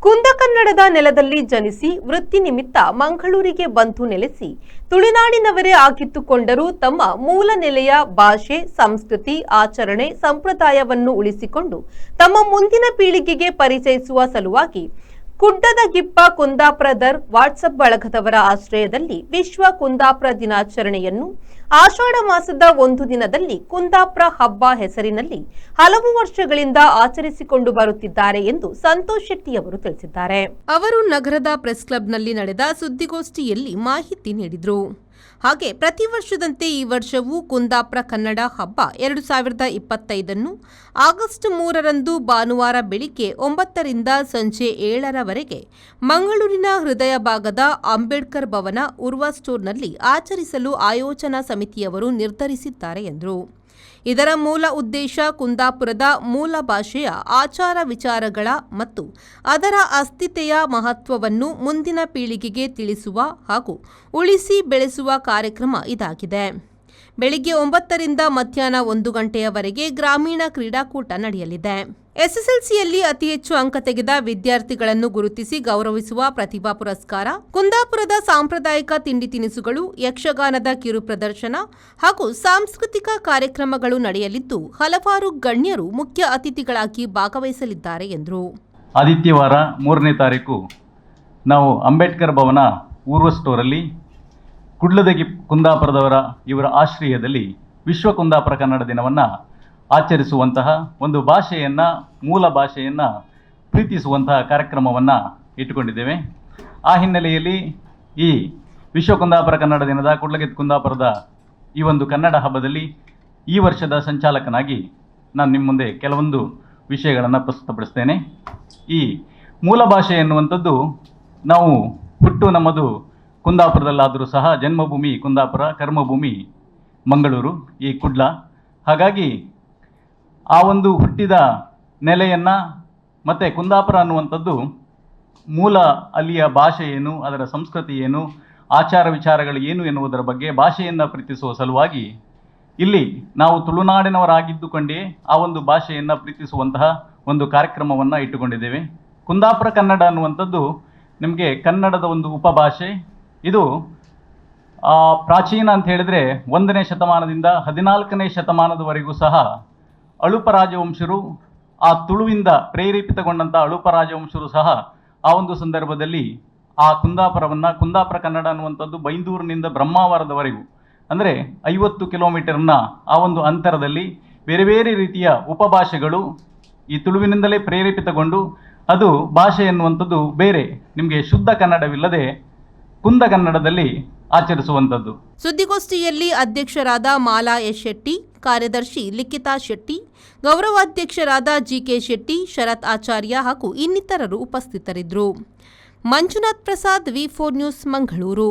ಕುಂದಕನ್ನಡದ ನೆಲದಲ್ಲಿ ಜನಿಸಿ ವೃತ್ತಿ ನಿಮಿತ್ತ ಮಂಗಳೂರಿಗೆ ಬಂದು ನೆಲೆಸಿ ತುಳುನಾಡಿನವರೇ ಆಗಿತ್ತುಕೊಂಡರೂ ತಮ್ಮ ಮೂಲ ನೆಲೆಯ ಭಾಷೆ, ಸಂಸ್ಕೃತಿ, ಆಚರಣೆ, ಸಂಪ್ರದಾಯವನ್ನು ಉಳಿಸಿಕೊಂಡು ತಮ್ಮ ಮುಂದಿನ ಪೀಳಿಗೆಗೆ ಪರಿಚಯಿಸುವ ಸಲುವಾಗಿ ಕುಡ್ಡದಗಿಪ್ಪ ಕುಂದಾಪುರದರ್ ವಾಟ್ಸಪ್ ಬಳಗದವರ ಆಶ್ರಯದಲ್ಲಿ ವಿಶ್ವ ಕುಂದಾಪುರ ದಿನಾಚರಣೆಯನ್ನು ಆಷಾಢ ಮಾಸದ ಒಂದು ದಿನದಲ್ಲಿ ಕುಂದಾಪುರ ಹಬ್ಬ ಹೆಸರಿನಲ್ಲಿ ಹಲವು ವರ್ಷಗಳಿಂದ ಆಚರಿಸಿಕೊಂಡು ಬರುತ್ತಿದ್ದಾರೆ ಎಂದು ಸಂತೋಷ್ ಶೆಟ್ಟಿ ಅವರು ತಿಳಿಸಿದ್ದಾರೆ. ಅವರು ನಗರದ ಪ್ರೆಸ್ ಕ್ಲಬ್ನಲ್ಲಿ ನಡೆದ ಸುದ್ದಿಗೋಷ್ಠಿಯಲ್ಲಿ ಮಾಹಿತಿ ನೀಡಿದರು. ಹಾಗೆ ಪ್ರತಿ ವರ್ಷದಂತೆ ಈ ವರ್ಷವೂ ಕುಂದಾಪುರ ಕನ್ನಡ ಹಬ್ಬ 2025 ಆಗಸ್ಟ್ 3ರಂದು ಭಾನುವಾರ ಬೆಳಿಗ್ಗೆ 9ರಿಂದ ಸಂಜೆ 7ರವರೆಗೆ ಮಂಗಳೂರಿನ ಹೃದಯ ಭಾಗದ ಅಂಬೇಡ್ಕರ್ ಭವನ ಉರ್ವ ಸ್ಟೋರ್ನಲ್ಲಿ ಆಚರಿಸಲು ಆಯೋಜನಾ ಸಮಿತಿಯವರು ನಿರ್ಧರಿಸಿದ್ದಾರೆ ಎಂದರು. ಇದರ ಮೂಲ ಉದ್ದೇಶ ಕುಂದಾಪುರದ ಮೂಲ ಭಾಷೆಯ ಆಚಾರ ವಿಚಾರಗಳ ಮತ್ತು ಅದರ ಅಸ್ತಿತೆಯ ಮಹತ್ವವನ್ನು ಮುಂದಿನ ಪೀಳಿಗೆಗೆ ತಿಳಿಸುವ ಹಾಗೂ ಉಳಿಸಿ ಬೆಳೆಸುವ ಕಾರ್ಯಕ್ರಮ ಇದಾಗಿದೆ. ಬೆಳಿಗ್ಗೆ 9ರಿಂದ ಮಧ್ಯಾಹ್ನ 1 ಗಂಟೆಯವರೆಗೆ ಗ್ರಾಮೀಣ ಕ್ರೀಡಾಕೂಟ ನಡೆಯಲಿದೆ. ಎಸ್ಎಸ್ಎಲ್ಸಿಯಲ್ಲಿ ಅತಿ ಹೆಚ್ಚು ಅಂಕ ತೆಗೆದ ವಿದ್ಯಾರ್ಥಿಗಳನ್ನು ಗುರುತಿಸಿ ಗೌರವಿಸುವ ಪ್ರತಿಭಾ ಪುರಸ್ಕಾರ, ಕುಂದಾಪುರದ ಸಾಂಪ್ರದಾಯಿಕ ತಿಂಡಿ ತಿನಿಸುಗಳು, ಯಕ್ಷಗಾನದ ಕಿರು ಪ್ರದರ್ಶನ ಹಾಗೂ ಸಾಂಸ್ಕೃತಿಕ ಕಾರ್ಯಕ್ರಮಗಳು ನಡೆಯಲಿದ್ದು ಹಲವಾರು ಗಣ್ಯರು ಮುಖ್ಯ ಅತಿಥಿಗಳಾಗಿ ಭಾಗವಹಿಸಲಿದ್ದಾರೆ ಎಂದರು. ಆದಿತ್ಯವಾರ 3ನೇ ತಾರೀಕು ನಾವು ಅಂಬೇಡ್ಕರ್ ಭವನ ಊರ್ವ ಸ್ಟೋರಲ್ಲಿ ಕುಡ್ಲದಗಿ ಕುಂದಾಪುರದವರ ಇವರ ಆಶ್ರಯದಲ್ಲಿ ವಿಶ್ವ ಕುಂದಾಪುರ ಕನ್ನಡ ದಿನವನ್ನು ಆಚರಿಸುವಂತಹ ಒಂದು ಭಾಷೆಯನ್ನು, ಮೂಲ ಭಾಷೆಯನ್ನು ಪ್ರೀತಿಸುವಂತಹ ಕಾರ್ಯಕ್ರಮವನ್ನು ಇಟ್ಟುಕೊಂಡಿದ್ದೇವೆ. ಆ ಹಿನ್ನೆಲೆಯಲ್ಲಿ ಈ ವಿಶ್ವ ಕುಂದಾಪುರ ಕನ್ನಡ ದಿನದ ಕುಡ್ಲಗಿ ಕುಂದಾಪುರದ ಈ ಒಂದು ಕನ್ನಡ ಹಬ್ಬದಲ್ಲಿ ಈ ವರ್ಷದ ಸಂಚಾಲಕನಾಗಿ ನಾನು ನಿಮ್ಮ ಮುಂದೆ ಕೆಲವೊಂದು ವಿಷಯಗಳನ್ನು ಪ್ರಸ್ತುತಪಡಿಸ್ತೇನೆ. ಈ ಮೂಲ ಭಾಷೆ ಎನ್ನುವಂಥದ್ದು ನಾವು ಹುಟ್ಟು ನಮ್ಮದು ಕುಂದಾಪುರದಲ್ಲಾದರೂ ಸಹ ಜನ್ಮಭೂಮಿ ಕುಂದಾಪುರ, ಕರ್ಮಭೂಮಿ ಮಂಗಳೂರು, ಈ ಕುಡ್ಲ. ಹಾಗಾಗಿ ಆ ಒಂದು ಹುಟ್ಟಿದ ನೆಲೆಯನ್ನು ಮತ್ತು ಕುಂದಾಪುರ ಅನ್ನುವಂಥದ್ದು ಮೂಲ ಅಲ್ಲಿಯ ಭಾಷೆ ಏನು, ಅದರ ಸಂಸ್ಕೃತಿ ಏನು, ಆಚಾರ ವಿಚಾರಗಳು ಏನು ಎನ್ನುವುದರ ಬಗ್ಗೆ ಭಾಷೆಯನ್ನು ಪ್ರೀತಿಸುವ ಸಲುವಾಗಿ ಇಲ್ಲಿ ನಾವು ತುಳುನಾಡಿನವರಾಗಿದ್ದುಕೊಂಡೇ ಆ ಒಂದು ಭಾಷೆಯನ್ನು ಪ್ರೀತಿಸುವಂತಹ ಒಂದು ಕಾರ್ಯಕ್ರಮವನ್ನು ಇಟ್ಟುಕೊಂಡಿದ್ದೇವೆ. ಕುಂದಾಪುರ ಕನ್ನಡ ಅನ್ನುವಂಥದ್ದು ನಿಮಗೆ ಕನ್ನಡದ ಒಂದು ಉಪಭಾಷೆ. ಇದು ಪ್ರಾಚೀನ ಅಂತ ಹೇಳಿದರೆ 1ನೇ ಶತಮಾನದಿಂದ 14ನೇ ಶತಮಾನದವರೆಗೂ ಸಹ ಅಳುಪ ರಾಜವಂಶರು, ಆ ತುಳುವಿಂದ ಪ್ರೇರೇಪಿತಗೊಂಡಂಥ ಅಳುಪ ರಾಜವಂಶರು ಸಹ ಆ ಒಂದು ಸಂದರ್ಭದಲ್ಲಿ ಆ ಕುಂದಾಪುರವನ್ನು, ಕುಂದಾಪುರ ಕನ್ನಡ ಅನ್ನುವಂಥದ್ದು ಬೈಂದೂರಿನಿಂದ ಬ್ರಹ್ಮಾವರದವರೆಗೂ ಅಂದರೆ 50 ಕಿಲೋಮೀಟರ್ನ ಆ ಒಂದು ಅಂತರದಲ್ಲಿ ಬೇರೆ ಬೇರೆ ರೀತಿಯ ಉಪಭಾಷೆಗಳು ಈ ತುಳುವಿನಿಂದಲೇ ಪ್ರೇರೇಪಿತಗೊಂಡು ಅದು ಭಾಷೆ ಎನ್ನುವಂಥದ್ದು ಬೇರೆ ನಿಮಗೆ ಶುದ್ಧ ಕನ್ನಡವಿಲ್ಲದೆ ಕುಂದ ಕನ್ನಡದಲ್ಲಿ ಆಚರಿಸುವಂಥದ್ದು. ಸುದ್ದಿಗೋಷ್ಠಿಯಲ್ಲಿ ಅಧ್ಯಕ್ಷರಾದ ಮಾಲಾ ಎಸ್ ಶೆಟ್ಟಿ, ಕಾರ್ಯದರ್ಶಿ ಲಿಖಿತಾ ಶೆಟ್ಟಿ, ಗೌರವಾಧ್ಯಕ್ಷರಾದ ಜಿಕೆ ಶೆಟ್ಟಿ, ಶರತ್ ಆಚಾರ್ಯ ಹಾಗೂ ಇನ್ನಿತರರು ಉಪಸ್ಥಿತರಿದ್ದರು. ಮಂಜುನಾಥ್ ಪ್ರಸಾದ್, ವಿ4 ನ್ಯೂಸ್, ಮಂಗಳೂರು.